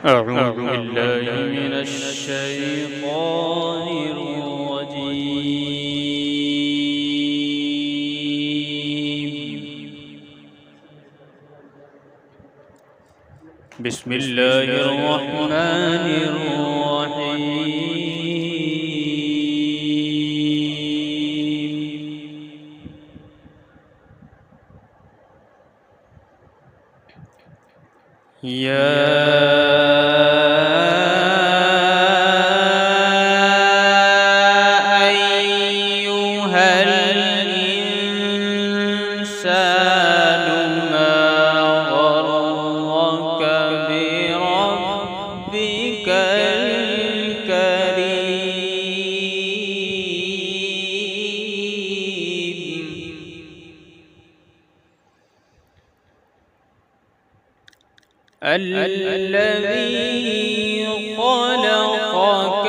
أعوذ بالله من الشيطان الرجيم. بسم الله الرحمن الرحيم. أيها الإنسان ما غرك بربك الذي خلقك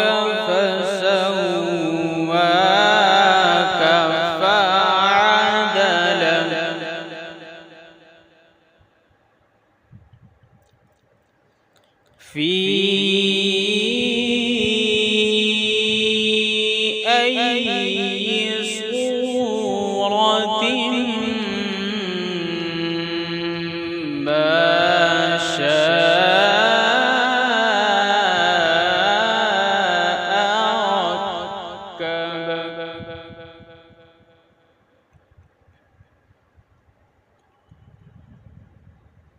فسواك فعدلك في أي صورة ما شاء ركبك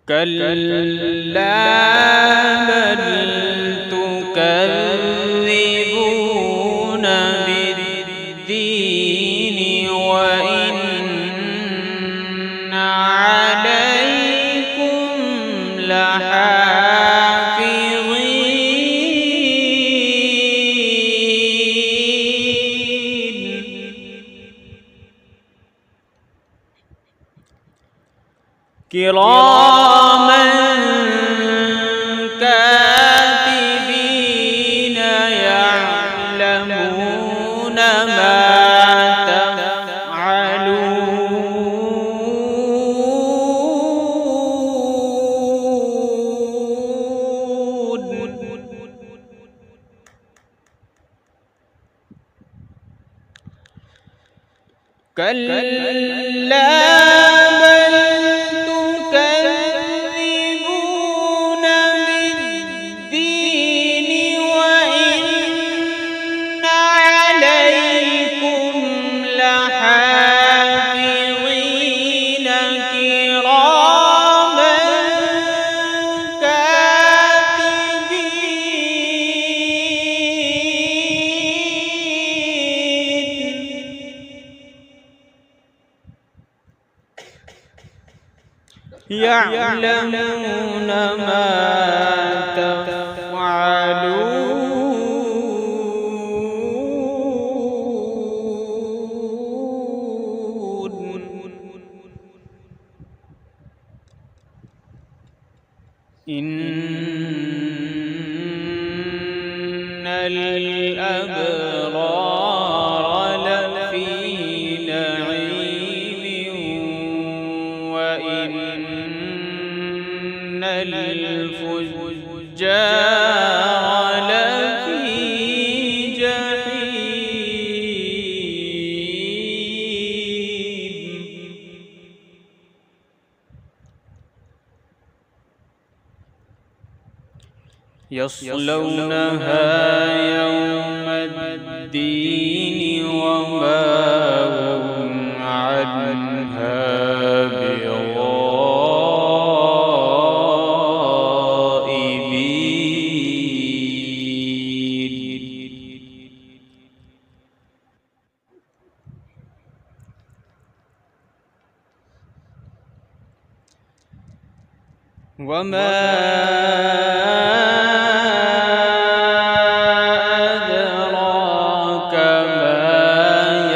كلا بل تكذبون بالدين وإن عليكم لحافظين كراما كاتبين يعلمون ما تفعلون كلا بل تكذبون بالدين وإن عليكم لحافظين كراما كاتبين يعلمون ما تفعلون إن الأبرار لفي نعيم وإن الفجار لفي جحيم يصلونها يوم الدين وما هم عنها بغائبين وما أدراك ما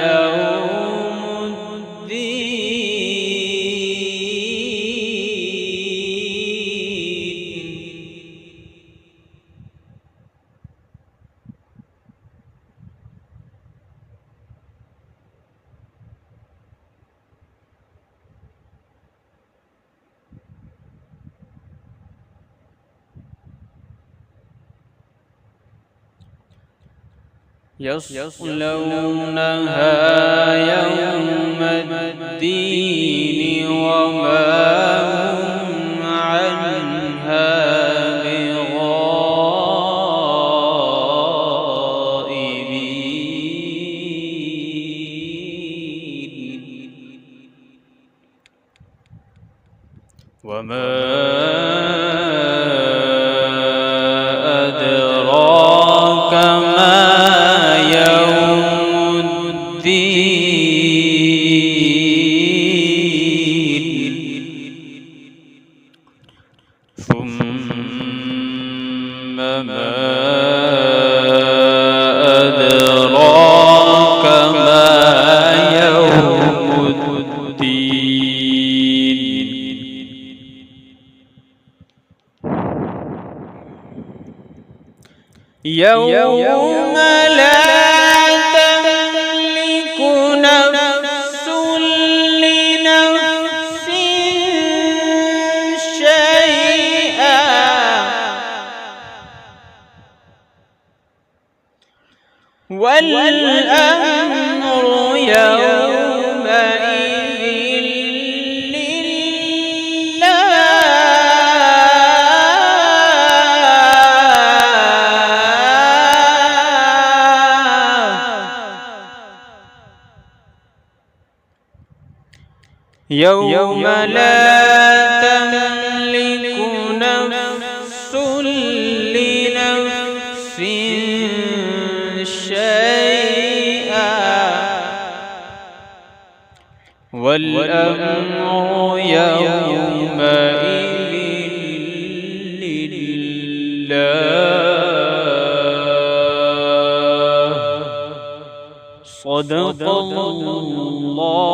يوم الدين يصلونها يوم الدين وما هم عنها بغائبين. وما أدراك ما يوم الدين. ثم ما أدراك ما يوم الدين. يوم لا تملك نفس لنفس شيئا والأمر يومئذ لله. يوم لا تملك نفس لنفس شيئا والأمر يومئذ لله. صدق الله